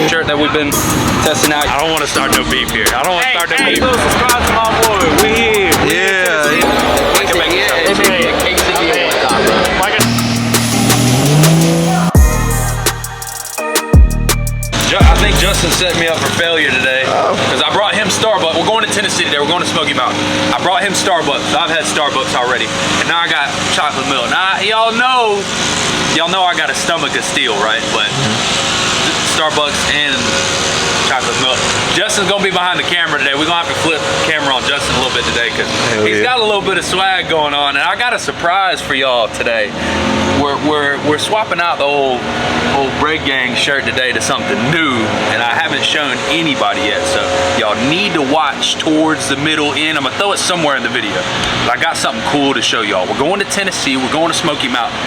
Shirt that we've been testing out. I don't want to start no beef here. I don't want to start no beef. Subscribe to my boy. We here. Yeah. I can make it I think Justin set me up for failure today because I brought him Starbucks. We're going to Tennessee today. We're going to Smokey Mountain. I brought him Starbucks. I've had Starbucks already, and now I got chocolate milk. Now y'all know I got a stomach of steel, right? But Starbucks and chocolate milk. Justin's gonna be behind the camera today. We're gonna have to flip the camera on Justin a little bit today because he's got a little bit of swag going on, and I got a surprise for y'all today. We're swapping out the old Bread Gang shirt today to something new, and I haven't shown anybody yet, so y'all need to watch towards the middle end. I'm gonna throw it somewhere in the video, but I got something cool to show y'all. We're going to Tennessee, we're going to Smokey Mountain.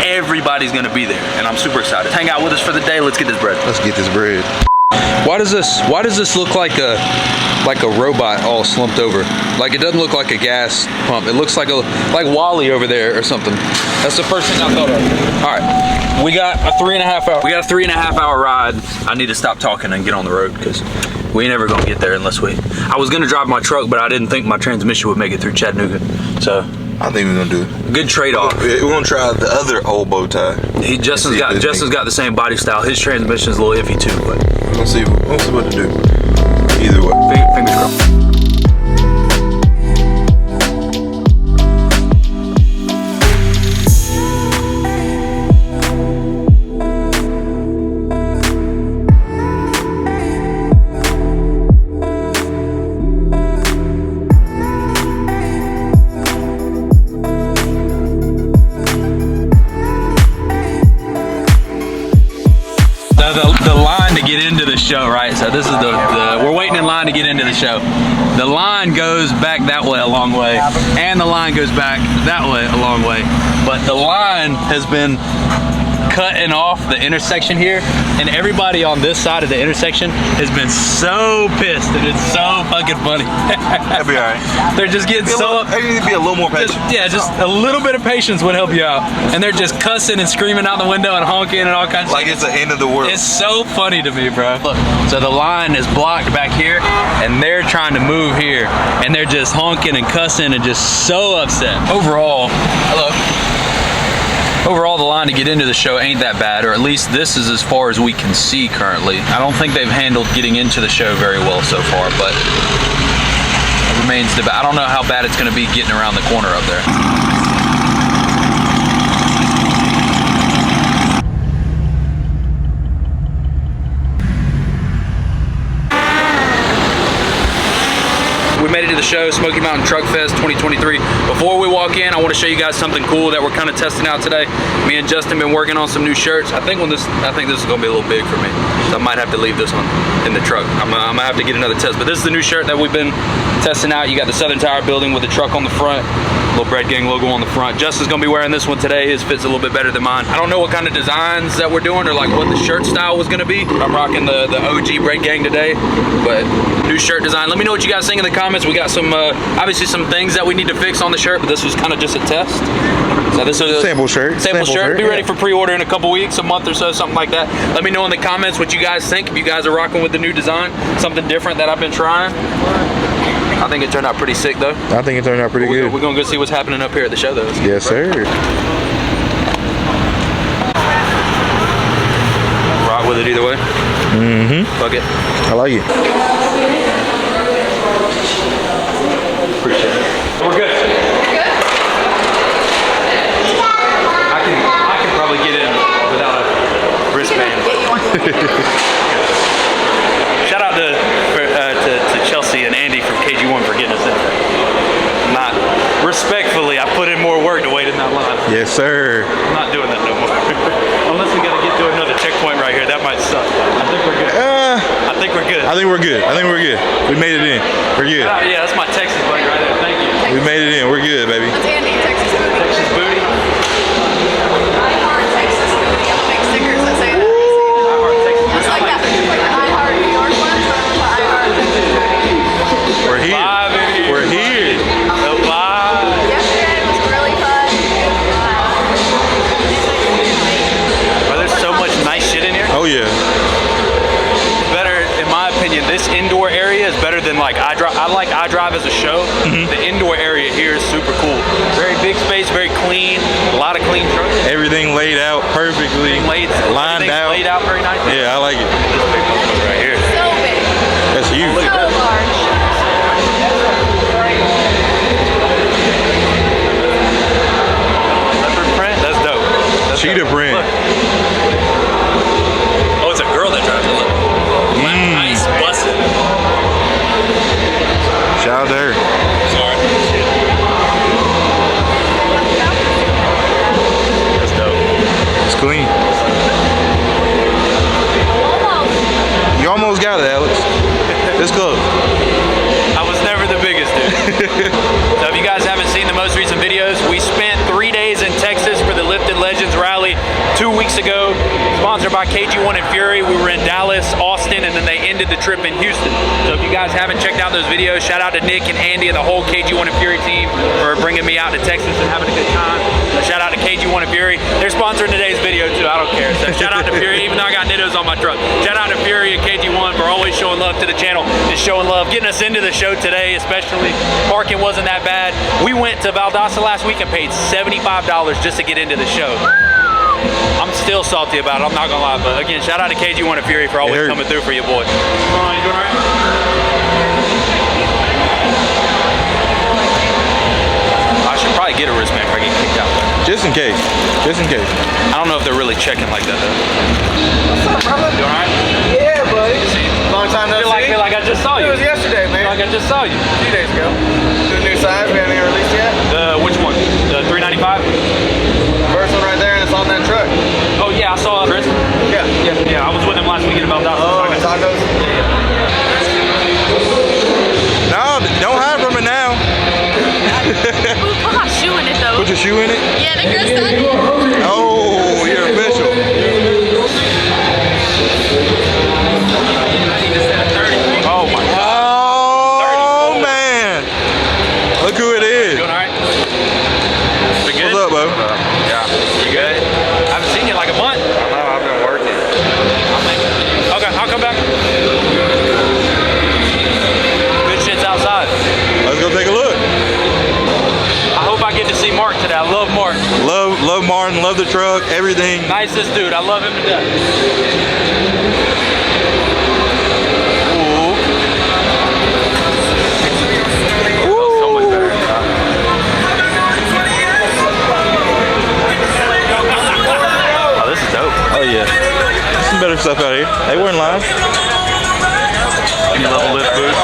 Everybody's gonna be there, and I'm super excited. Hang out with us for the day. Let's get this bread. Let's get this bread. Why does this look like a robot all slumped over? Like it doesn't look like a gas pump. It looks like Wally over there or something. That's the first thing I thought of. All right, we got a 3.5 hour ride. I need to stop talking and get on the road because we ain't ever gonna get there unless we. I was gonna drive my truck, but I didn't think my transmission would make it through Chattanooga. So I think we're gonna do it. Good trade-off. We're gonna try the other old bow tie. Justin's got the same body style. His transmission is a little iffy too, but we'll see what to do. Either way. Fingers crossed. The line to get into the show, right? So this is we're waiting in line to get into the show. The line goes back that way a long way, and the line goes back that way a long way. But the line has been cutting off the intersection here, and everybody on this side of the intersection has been so pissed, and it's so fucking funny. That'll be alright. They're just getting I need to be a little more patient. Just a little bit of patience would help you out. And they're just cussing and screaming out the window and honking and all kinds of shit. Like it's the end of the world. It's so funny to me, bro. Look, so the line is blocked back here, and they're trying to move here, and they're just honking and cussing and just so upset. Overall, Overall, the line to get into the show ain't that bad, or at least this is as far as we can see currently. I don't think they've handled getting into the show very well so far, but it remains to be. I don't know how bad it's going to be getting around the corner up there. We made it to the show, Smokey Mountain Truck Fest 2023. Before we walk in, I want to show you guys something cool that we're kind of testing out today. Me and Justin been working on some new shirts. I think this is gonna be a little big for me, so I might have to leave this one in the truck. I'm gonna have to get another test. But this is the new shirt that we've been testing out. You got the Southern Tire building with the truck on the front, little Bread Gang logo on the front. Justin's gonna be wearing this one today. His fits a little bit better than mine. I don't know what kind of designs that we're doing or like what the shirt style was gonna be. I'm rocking the OG Bread Gang today, but new shirt design. Let me know what you guys think in the comments. We got some obviously some things that we need to fix on the shirt, but this was kind of just a test. So this is a sample shirt. Be ready for pre-order in a couple weeks, a month or so, something like that. Let me know in the comments what you guys think. If you guys are rocking with the new design, something different that I've been trying. I think it turned out pretty sick though. I think it turned out pretty good. We're gonna go see what's happening up here at the show though. Yes, sir. Rock with it either way. Mm-hmm. Fuck it. I like it. Appreciate it. We're good. I can probably get in without a wristband. Shout out to Chelsea and Andy from KG1 for getting us in. Not respectfully, I put in more work to wait in that line. Yes, sir. I'm not doing that no more. Unless we gotta get to another checkpoint right here, that might suck. I think we're good. I think we're good. I think we're good. I think we're good. We made it in. We're good. Yeah, that's my Texas buddy right there. Thank you. We made it in. We're good, baby. That's Andy, Texas Booty. Texas Booty. I heart Texas Booty. I'm gonna make stickers that say that. I heart Texas Booty. Just like that. Like the I heart New York one, but I heart Texas Booty. We're here. We're here. The vibe. Yesterday was really fun. There's so much nice shit in indoor area is better than like iDrive. I like iDrive as a show. The indoor area here is super cool. Very big space, very clean. A lot of clean trucks. Everything laid out perfectly. Lined out. Laid out very nice. Yeah, I like it. This big one right here. So big. That's huge. So large. Leopard print. That's dope. That's Cheetah dope. print. Look. Oh, it's a girl that drives it. Look. Nice busted. Shout out to her. Sorry. That's dope. It's clean. You almost got it, Alex. It's close. I was never the biggest, dude. So if you guys haven't seen the most recent videos, we spent 3 days in Texas for the Lifted Legends Rally 2 weeks ago, sponsored by KG1 and Fury. We were in Dallas, Austin, and then they ended the trip in Houston. So if you guys haven't checked out those videos, shout out to Nick and Andy and the whole KG1 and Fury team for bringing me out to Texas and having a good time. Shout out to KG1 and Fury. They're sponsoring today's video too, I don't care. So shout out to Fury, even though I got Nittos on my truck. Shout out to Fury and KG1 for always showing love to the channel and showing love, getting us into the show today, especially. Parking wasn't that bad. We went to Valdosta last week and paid $75 just to get into the show. I'm still salty about it, I'm not gonna lie, but again, shout out to KG1 and Fury for always coming through for you boys. You doing all right? I should probably get a wristband if I get kicked out. Just in case. Just in case. I don't know if they're really checking like that though. What's up, brother? You all right? Yeah, buddy. Long time no see. Feel like I just saw you. It was yesterday, man. Feel like I just saw you. A few days ago. The new size, we haven't even released yet. Which one? The 395? First one right there, and it's on that truck. Oh yeah, I saw Chris. Yeah. Yeah, I was with him last weekend about that. Oh, and tacos? No, don't hide from it now. Ooh, put my shoe in it though. Put your shoe in it. Yeah, the girl said. Oh, you're official. Oh my god. Oh, man. Look who it is. Doing alright? We good? What's up, bro? Yeah. You good? I haven't seen you in like a month. No, I've been working. Okay, I'll come back. Good shit's outside. Let's go take a look. I hope I get to see Mark today. I love Mark. Love Martin, love the truck, everything. Nicest dude. I love him to death. Ooh. Ooh. So much better. Oh, this is dope. Oh, yeah. There's some better stuff out here. They weren't lying. Any level lift boot.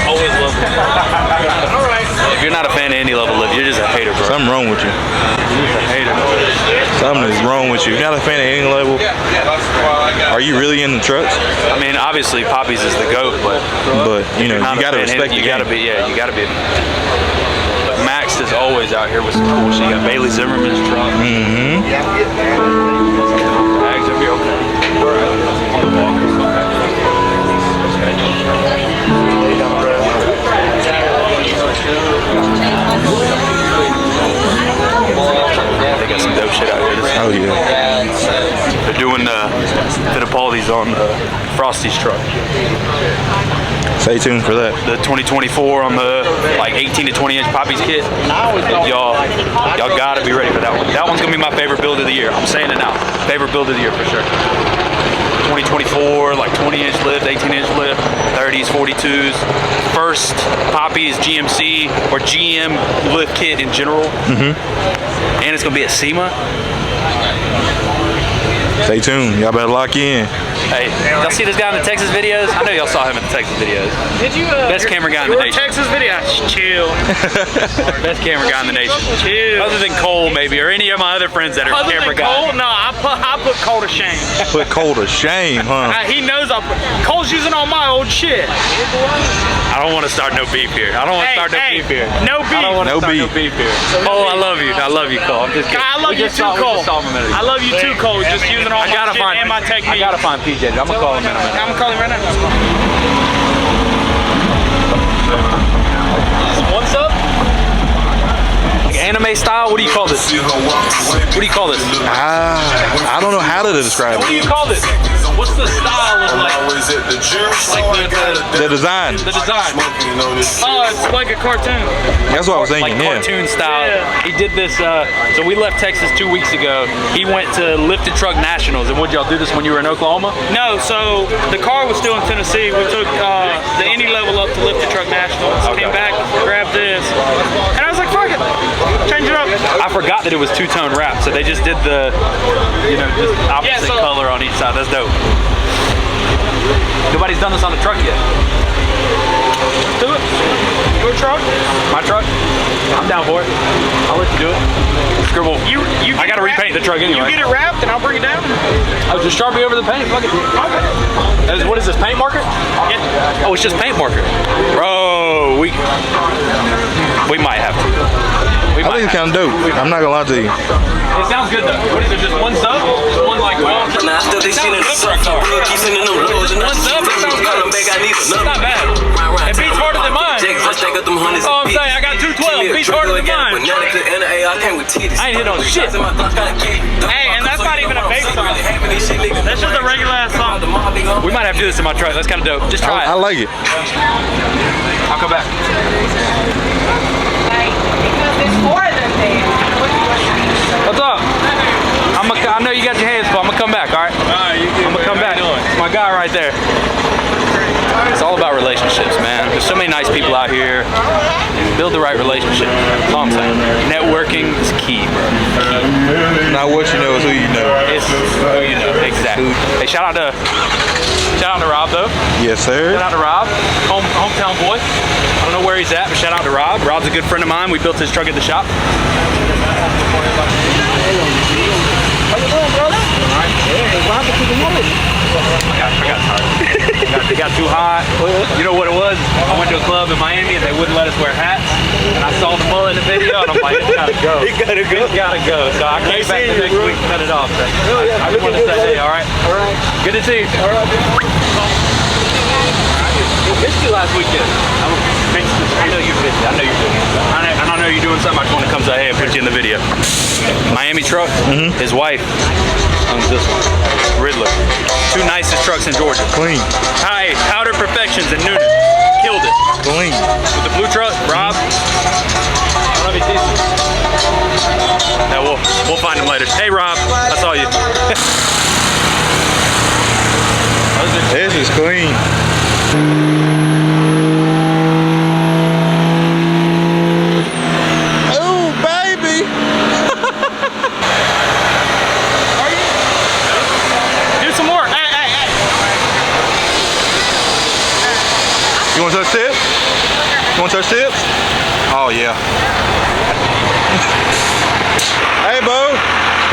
Always love it. If you're not a fan of any level lift, you're just a hater, bro. Something wrong with you. You're just a hater. Something is wrong with you. You're not a fan of any level. Are you really in the trucks? I mean, obviously, Papi's is the GOAT, but you know, you gotta respect the You game. gotta be, yeah, you gotta be. But Max is always out here with some cool shit. You got Bailey Zimmerman's truck. Mm-hmm. Bags up here, okay. All right. On the walkers, They got some dope shit out here. Oh, yeah. They're doing Fittipaldi's on Frosty's truck. Stay tuned for that. The 2024 on the like 18 to 20 inch Papi's kit. Y'all gotta be ready for that one. That one's gonna be my favorite build of the year. I'm saying it now. Favorite build of the year for sure. 2024, like 20 inch lift, 18 inch lift, 30s, 42s. First Papi's GMC or GM lift kit in general. And it's gonna be at SEMA. Stay tuned. Y'all better lock in. Hey, y'all see this guy in the Texas videos? I know y'all saw him in the Texas videos. Did you? Best camera guy in the nation. Texas video? Chill. Best camera guy in the nation. Chill. Other than Cole, maybe, or any of my other friends that are Other camera than Cole, guys. no, I put Cole to shame. Put Cole to shame, huh? He knows Cole's using all my old shit. I don't want to start no beef here. I don't want to start no beef here. No beef. I don't want to No start no beef. beef here. Cole, I love you. I love you, Cole. I'm just kidding. I love you too, Cole. I love you too, Cole. Just using all my shit and my technique. I gotta find PJ. I'm gonna call him in a minute. I'm gonna call him right now. What's up? Like anime style? What do you call this? What do you call this? I don't know how to describe What do it. you call this? What's the style of like The design. the design? Oh, it's like a cartoon. That's what I was thinking. Like Yeah. cartoon style. Yeah. He did this. So we left Texas 2 weeks ago. He went to Lifted Truck Nationals. And would y'all do this when you were in Oklahoma? No, so the car was still in Tennessee. We took the Indy level up to Lifted Truck Nationals. Okay. Came back, grabbed this, and I was like, fuck it, change it up. I forgot that it was two-tone wrap, so they just did the, you know, just opposite color on each side. That's dope. Nobody's done this on the truck yet. Do it. Your truck? My truck? I'm down for it. I'll let you do it. Scribble. I gotta repaint the truck anyway. You get it wrapped, and I'll bring it down. Oh, just Sharpie over the paint. Fuck it. What is this, paint marker? Yeah. Oh, it's just paint marker. Bro, we might have to. I think it's kind of dope. I'm not gonna lie to you. It sounds good though. What is it, just one sub? One like one? It sounds good for a truck car. One sub, it sounds good. It's not bad. It beats harder than mine. Oh, I'm saying, I got 212. It beats harder than mine. I ain't hit on shit. Hey, and that's not even a fake song. That's just a regular ass song. We might have to do this in my truck. That's kind of dope. Just try I it. like it. I'll come back. Because there's four of them there. What's up? I know you got your hands full. I'm gonna come back, all right? I'm gonna come back. It's my guy right there. It's all about relationships, man. There's so many nice people out here. Build the right relationship. That's all I'm saying. Networking is key, bro. Not what you know is who you know. It's who you know. Exactly. Hey, shout out to Rob though. Yes, sir. Shout out to Rob, hometown boy. I don't know where he's at, but shout out to Rob. Rob's a good friend of mine. We built his truck at the shop. How you doing, brother? All right. I got tired. It got too hot. You know what it was? I went to a club in Miami and they wouldn't let us wear hats. And I saw the mullet in the video and I'm like, it's gotta go. It gotta go. It's gotta go. So I came back the next week and cut it off. So I just want to say, hey, all right? All right. Good to see you. All right. Missed you last weekend. I know you're busy. I know you're busy. I know you're doing something. I just want to come say, hey, and put you in the video. Miami truck. His wife owns this one. Riddler. Two nicest trucks in Georgia. Clean. Hi, powder perfections and newness. Killed it. Clean. With the blue truck, Rob. I don't know if he sees me. Yeah, we'll find him later. Hey, Rob, I saw you. This is clean. Oh, baby. Do some more. Hey. You want to touch tips? You want to touch tips? Oh, yeah. Hey, Bo.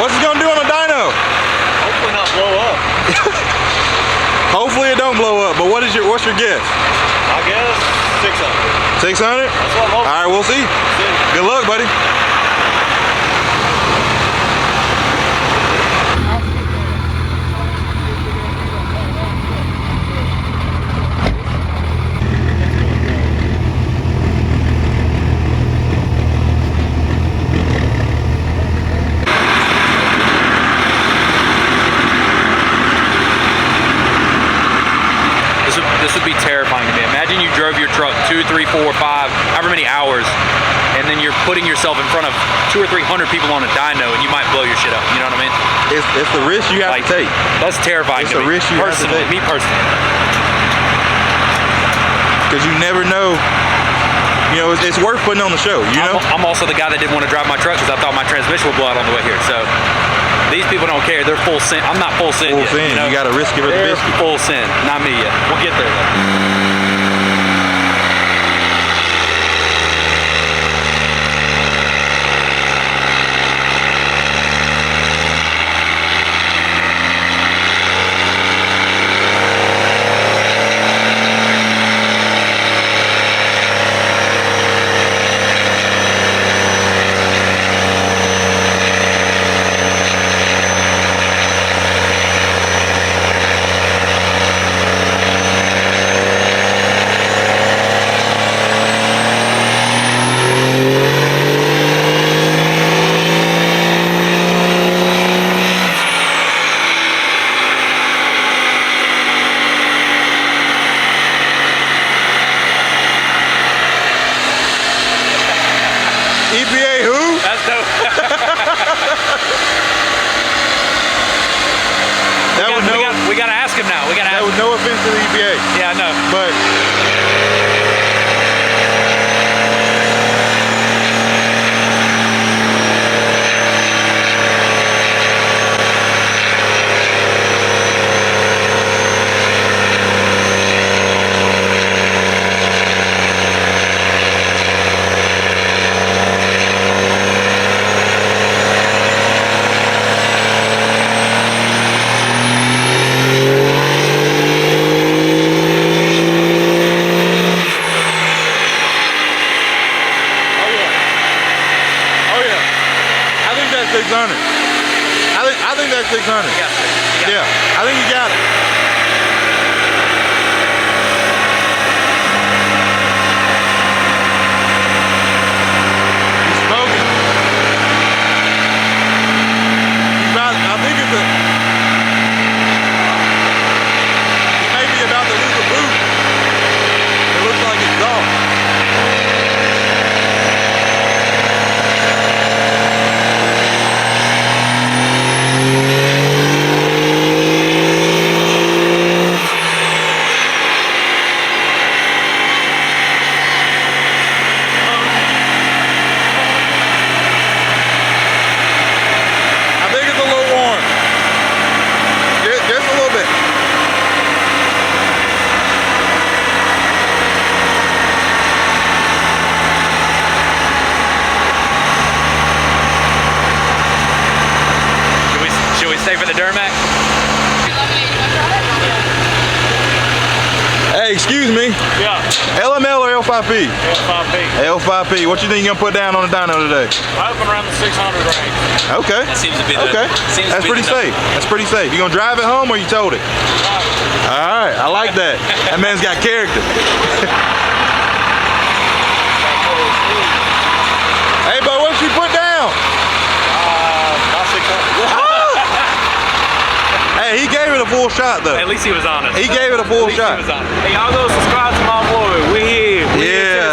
What's it going to do on the dyno? Hopefully not blow up. Hopefully it don't blow up, but what's your guess? I guess 600. 600? All right, we'll see. Good luck, buddy. This would be terrifying to me. Imagine you drove your truck 2, 3, 4, 5, however many hours, and then you're putting yourself in front of 200 or 300 people on a dyno, and you might blow your shit up. You know what I mean? It's the risk you have to take. That's terrifying It's to a me. risk you have to Personally, take. me personally. Because you never know. You know, it's worth putting on the show, you know? I'm also the guy that didn't want to drive my truck because I thought my transmission would blow out on the way here. So these people don't care. They're full sin. I'm not full sin Full yet. sin. You know? You got to risk it for the They're biscuit. full sin. Not me yet. We'll get there though. ask him now. We gotta ask That was him. no offense to the EPA, Yeah, I know. but I think that's 600. Yeah, I think you got it. He's smoking. He's about, I think it's a, he may be about to lose a boot. It looks like it's off. Stay for the Duramax? Hey, excuse me. Yeah. LML or L5P? L5P. L5P. What you think you're gonna put down on the dyno today? I open around the 600 range. Okay. That seems to be the, Okay. That's pretty safe. That's pretty safe. You gonna drive it home or you told it? All right. I like that. That man's got character. Hey, but what you put down? About 600. Hey, he gave it a full shot though. At least he was honest. He gave it a full shot. Hey, y'all go subscribe to my boy. We here. Yeah.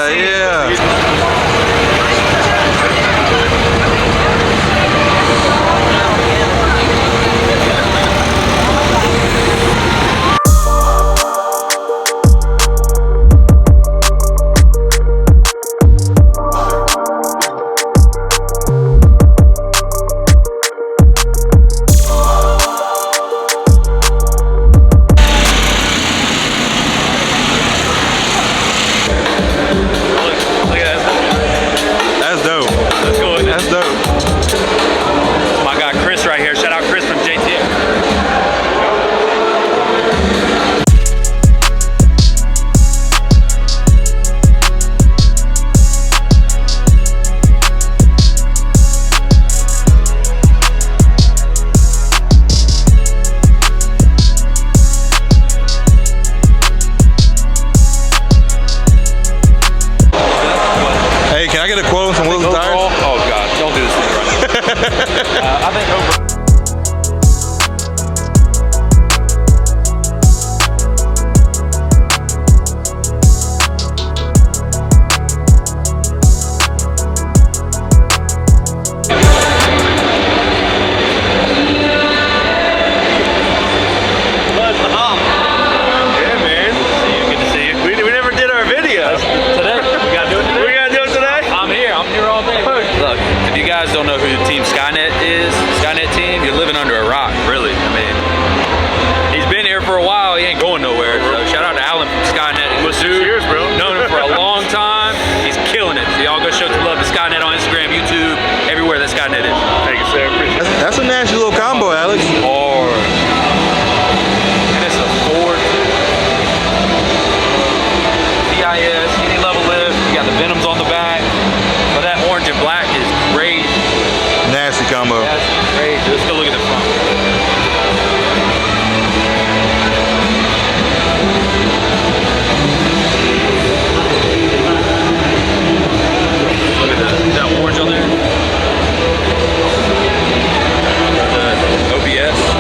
OBS.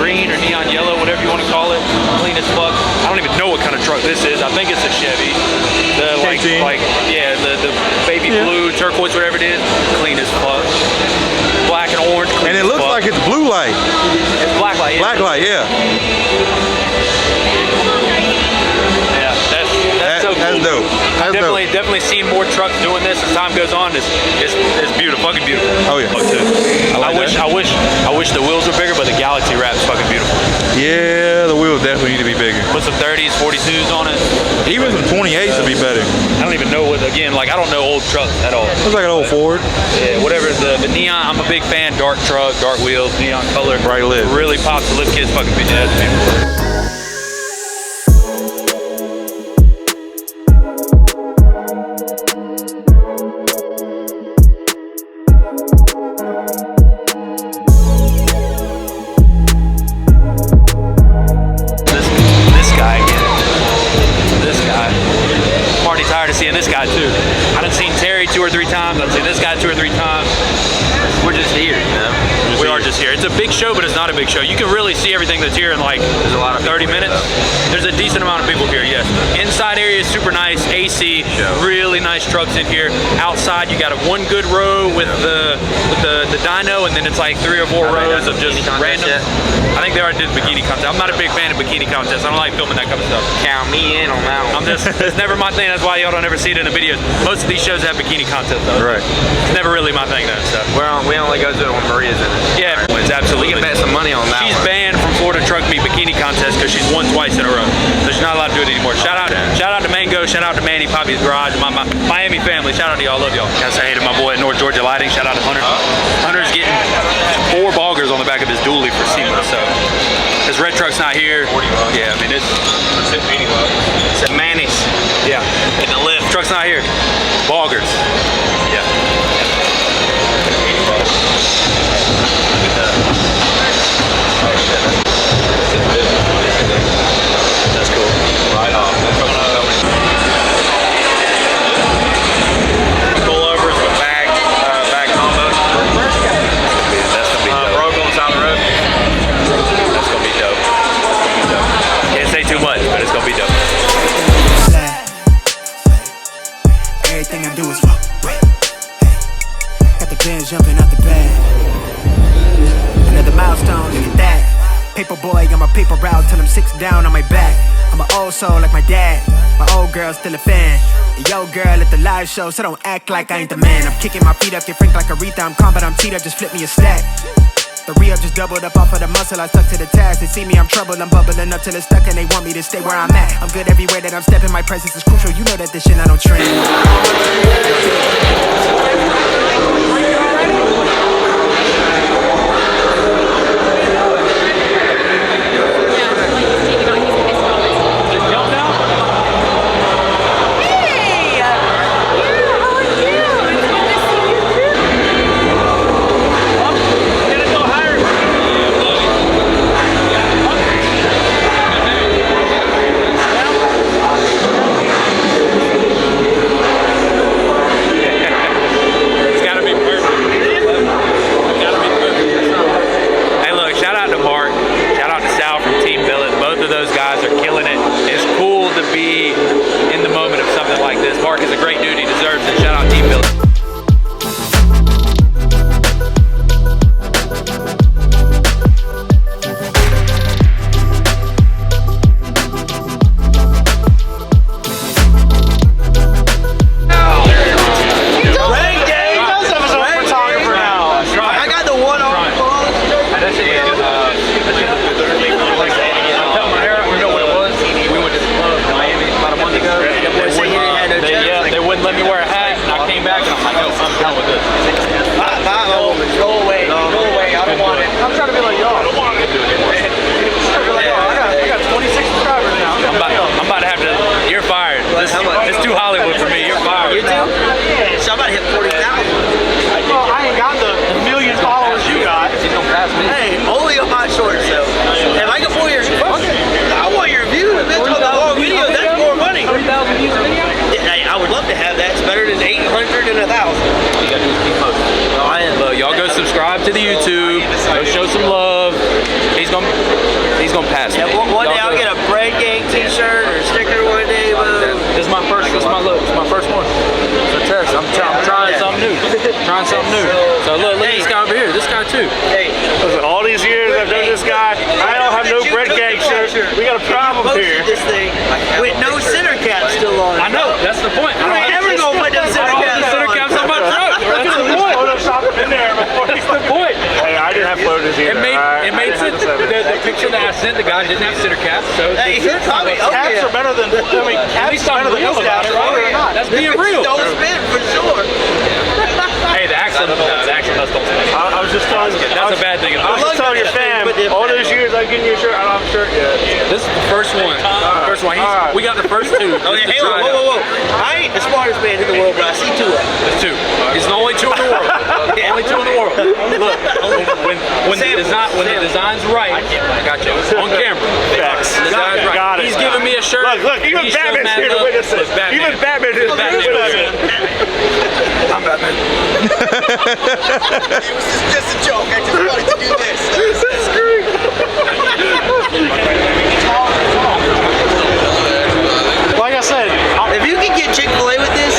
green or neon yellow, whatever you want to call it. Clean as fuck. I don't even know what kind of truck this is. I think it's a Chevy. The yeah, the baby blue, turquoise, whatever it is. Clean as fuck. Black and orange. Clean And it as looks fuck. like it's blue light. It's black light. Black light, yeah. Yeah, that's so cool. That's dope. That's Definitely seen more trucks doing this as time goes on. It's beautiful, fucking beautiful. Oh yeah. I wish the wheels were bigger, but the Galaxy wrap's fucking beautiful. Yeah, the wheels definitely need to be bigger. Put some 30s, 42s on it. Even some 28s would be better. I don't even know what, again, like I don't know old trucks at all. Looks like an old Ford. Yeah, whatever, the neon, I'm a big fan, dark truck, dark wheels, neon color. Bright lit. Really pops the lift kits, fucking yeah, that's beautiful. Seeing this guy too. I done seen Terry 2 or 3 times. I've seen this guy 2 or 3 times. We're just here, you know. We are just here. It's a big show, but it's not a big show. You can really see everything that's here in like there's a lot of 30 minutes. There's a decent amount of people here, yes. Inside area is super nice, AC, really nice trucks in here. Outside, you got one good row with the dyno, and then it's like 3 or 4 rows of just random. I think they already did bikini contest. I'm not a big fan of bikini contests. I don't like filming that kind of stuff. Count me in on that one. It's never my thing. That's why y'all don't ever see it in the videos. Most of these shows have bikini contests though. Right. It's never really my thing though. So. Well, we only go to it when Maria's in it. Yeah, it's absolutely. We can bet some money on that She's one. banned from Florida Truck Meet Bikini Contest because she's won twice in a row. So she's not allowed to do it anymore. Shout out to Mango, shout out to Manny, Papi's Garage, my Miami family. Shout out to y'all, love y'all. Gotta say hey to my boy at North Georgia Lighting. Shout out to Hunter. Hunter's getting 4 boggers on the back of his dually for SEMA. So his red truck's not here. Yeah, I mean it's at Manny's. Yeah. In the lift. Truck's not here. Boggers. Yeah. That's cool. Right off. Pull overs with bag combos. That's gonna be dope. Broke on the side of the road. That's gonna be dope. Can't say too much, but it's gonna be dope. Everything I do is fuck. Got the bands jumping out the bag. Another milestone, look at that. Paper boy, I'm a paper route till I'm 6 down on my back. I'm an old soul like my dad. My old girl still a fan. Yo girl at the live show, so don't act like I ain't the man. I'm kicking my feet up, get frank like Aretha. I'm calm, but I'm teed up, just flip me a stack. The re-up just doubled up off of the muscle, I stuck to the task. They see me, I'm troubled, I'm bubbling up till it's stuck, and they want me to stay where I'm at. I'm good everywhere that I'm stepping, my presence is crucial. You know that this shit I don't trend. He's gonna pass me. Yeah, one day Y'all I'll do get it. a Bread Gang t-shirt or sticker one day, bro. This is my first. This is my look. This is my first one. It's a test. I'm trying something new. Trying something new. So look at this guy over here. This guy too. Hey, Listen, all these years I've known this guy, I don't have no Bread Gang shirt. We got a problem posted here. this thing with no center cap still on it. I know. That's the point. You ain't ever gonna put them center caps Center on. caps on my truck. That's the point. Photoshop in there before. That's the point. Hey, I didn't have floaters either. It made sense. The picture that I sent, the guy didn't have center caps. So Hey, you're probably Caps are better than, I mean, at caps least are I'm better than real no about caps, it, right? right? That's being real. Don't spin for sure. Hey, the axle does don't spin. I was just telling you. That's a bad thing. I was just telling your fam, all those years I've given you a shirt, I don't have a shirt yet. This is the first one. First one. We got the first two. Oh yeah, just to hey, try it out. whoa. I ain't the smartest man in the world, but I see two of them. There's two. He's the only two in the world. Only two in the world. Look, when the design's right, I got you on camera. Facts. The design's right. Got it. He's giving me a shirt. Look, even He's still Batman's mad here to enough. witness it. Look, Batman. Even Batman is Batman. I'm Batman. It was just a joke. I just wanted to do this. Like I said, If you can get Chick-fil-A with this,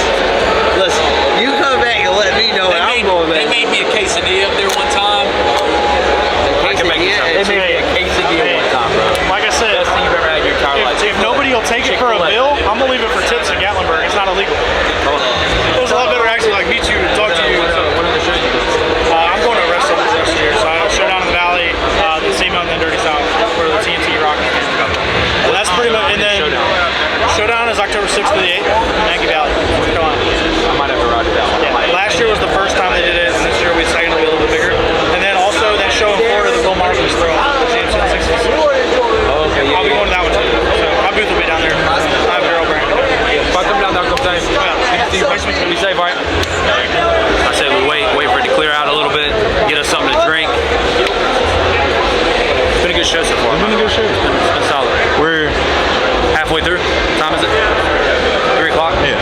listen, you come back and let me know. I'm going They back. made me a quesadilla up there one time. I can make you something. They made me a quesadilla one time, bro. like I said, Best thing you've ever had in your entire life. if nobody will take it for a bill, I'm gonna leave it for tips in Gatlinburg. It's not illegal. It was a lot better actually, like meet you and talk to you. What other shows you do? I'm going to wrestling this year, so I have Showdown in the Valley, the Seamountain, and Dirty South for the TNT Rockets game. And that's pretty much. And then Showdown is October 6th to the 8th in Yankee Valley, North Carolina. I might have to ride it down. Yeah. Last year was the first time they did it, and this year we decided to be a little bit bigger. And then also that show in Florida, the Bill Marston's throw, the James 60s. Oh, okay, I'll be going to that one too. So my booth will be down there. I have Daryl Brand. If I come down there a couple times, be safe, all right? I said we wait for it to clear out a little bit, get us something to drink. It's been a good show so far. It's been a good show. It's been solid. We're Halfway through. What time is it? 3 o'clock? yeah,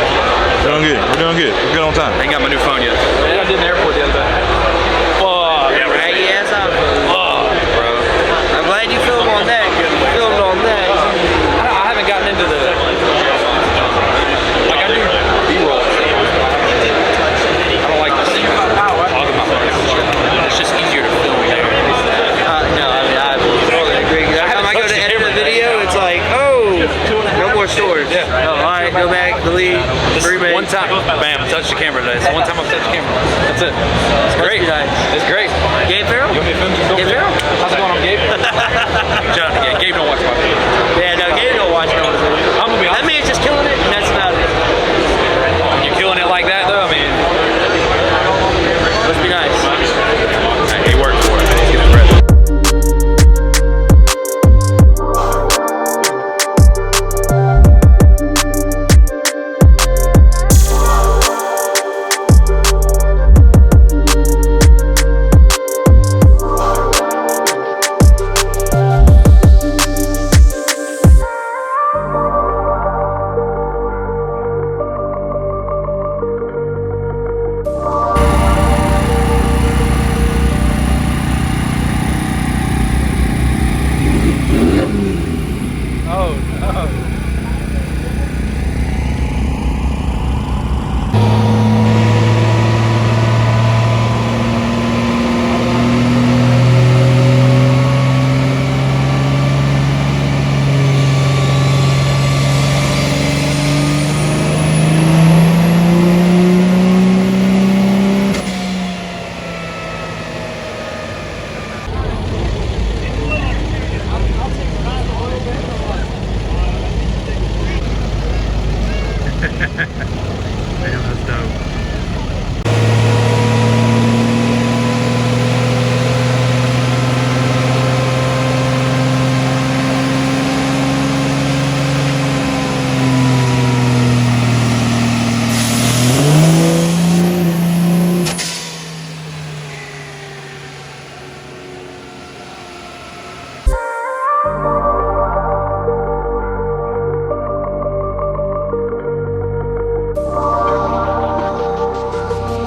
we're doing good. We're doing good. We're good on time. I ain't got my new phone yet. I did in the airport the other day. Fuck. Yeah, raggy ass out. Fuck, bro. I'm glad you filmed on that. Filmed on that. I haven't gotten into the like I do B-roll. I don't like this talking about my phone. It's just easier to film there. No, I mean I totally agree. Every time I go to edit a video, it's like, oh, no more stores. Yeah. Oh, all right, go back, delete, remake. One time, bam, touch the camera today. It's the one time I've touched the camera. That's it. It's great. It's great. Gabe Farrell? You want me to film some Gabe Farrell? How's it going on, Gabe? John, yeah, Gabe don't watch my video. Yeah, no, Gabe don't watch no one. I'm gonna be That honest. man's just killing it, and that's about it. When you're killing it like that, though, I mean, Must be nice. he worked for it. He's getting credit.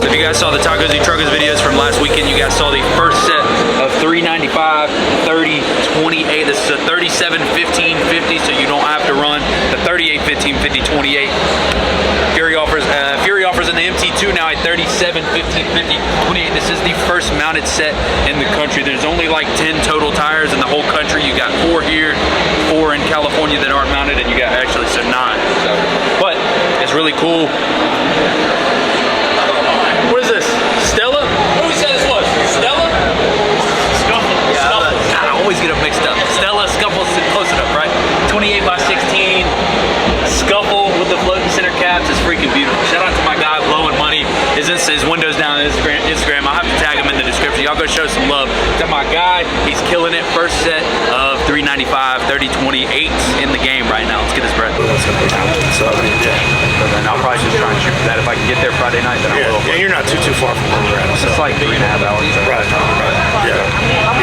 If you guys saw the Tacos and Truckers videos from last weekend, you guys saw the first set of 395, 30, 28. The This is a 37 15 50, so you don't have to run the 38 15 50 28. Fury offers in the MT2 now at 37 15 50 28. This is the first mounted set in the country. There's only like 10 total tires in the whole country. You got 4 here, 4 in California that aren't mounted, and you got actually 9. So, but it's really cool. What is this? Stella? Who said this was? Stella? Scuffle. Yeah, Scuffle. I always get them mixed up. Stella, Scuffle, close enough, right? 28 by 16. Scuffle with the floating center caps is freaking beautiful. Shout out to my guy blowing money. His windows down on Instagram. I'll have to tag him in the description. Y'all go show some love to my guy. He's killing it. First set of 395 30/28s in the game right now. Let's get this bread. So then I'll probably just try and shoot for that. If I can get there Friday night, then I will. Yeah, you're not too far from where we're at. It's like 3.5 hours. Right. Yeah.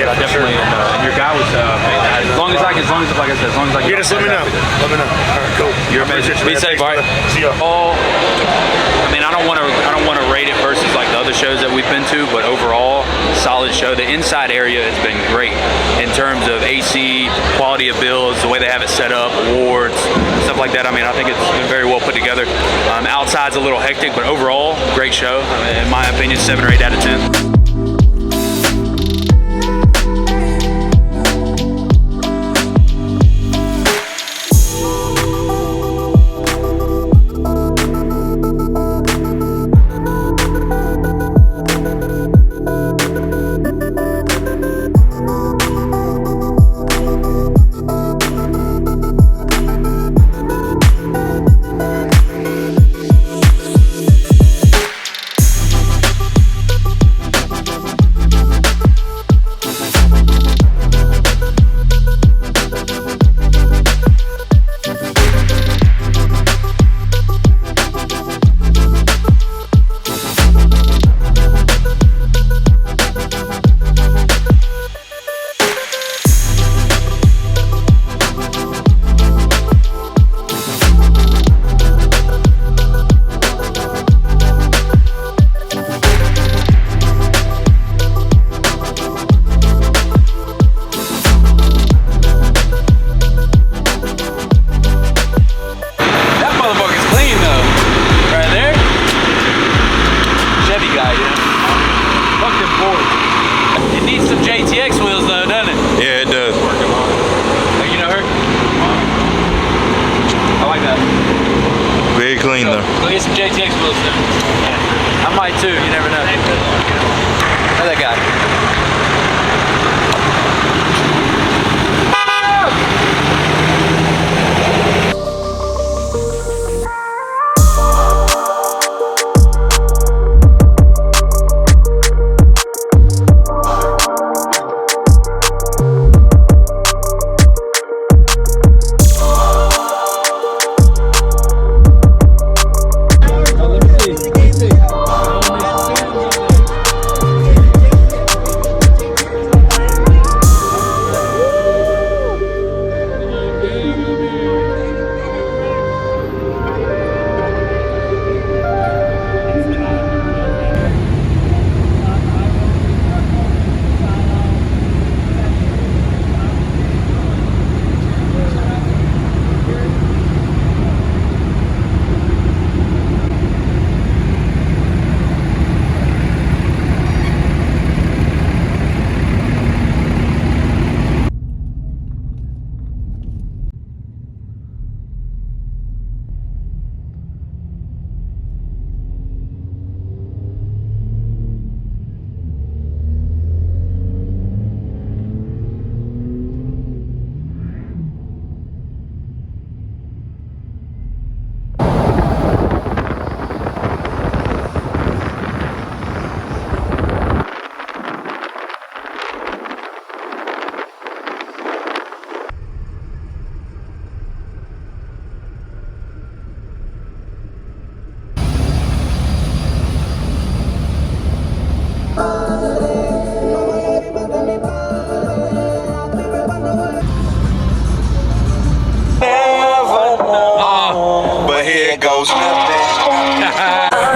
Yeah, definitely. And your guy was as long as I can, like I said, as long as I can. Yeah, just let me know. Let me know. All right, cool. You're amazing. Be safe, all right? See ya. I mean, I don't want to rate it versus like the other shows that we've been to, but overall, solid show. The inside area has been great in terms of AC, quality of builds, the way they have it set up, awards, stuff like that. I mean, I think it's been very well put together. Outside's a little hectic, but overall, great show. I mean, in my opinion, 7 or 8 out of 10.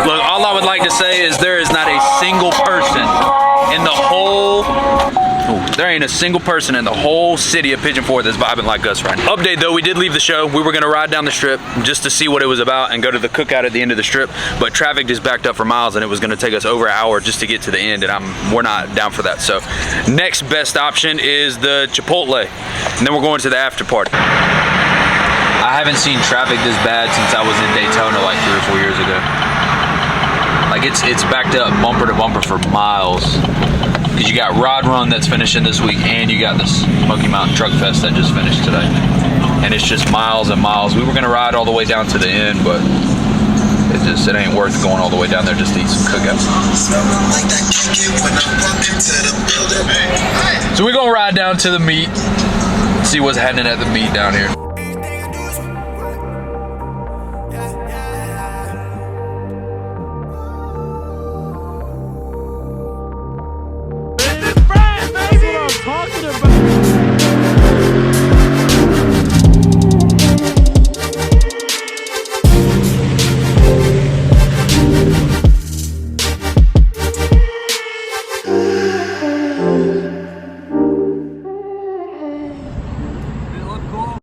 Look, all I would like to say is there is not a single person in the whole There ain't a single person in the whole city of Pigeon Forge that's vibing like us right now. Update though, we did leave the show. We were gonna ride down the strip just to see what it was about and go to the cookout at the end of the strip, but traffic just backed up for miles and it was gonna take us over an hour just to get to the end, and we're not down for that. So next best option is the Chipotle, and then we're going to the after party. I haven't seen traffic this bad since I was in Daytona like 3 or 4 years ago. Like it's backed up bumper to bumper for miles. Because you got Rod Run that's finishing this week, and you got this Smokey Mountain Truck Fest that just finished today. And it's just miles and miles. We were gonna ride all the way down to the end, but it ain't worth going all the way down there just to eat some cookouts. So we're gonna ride down to the meet, see what's happening at the meet down here.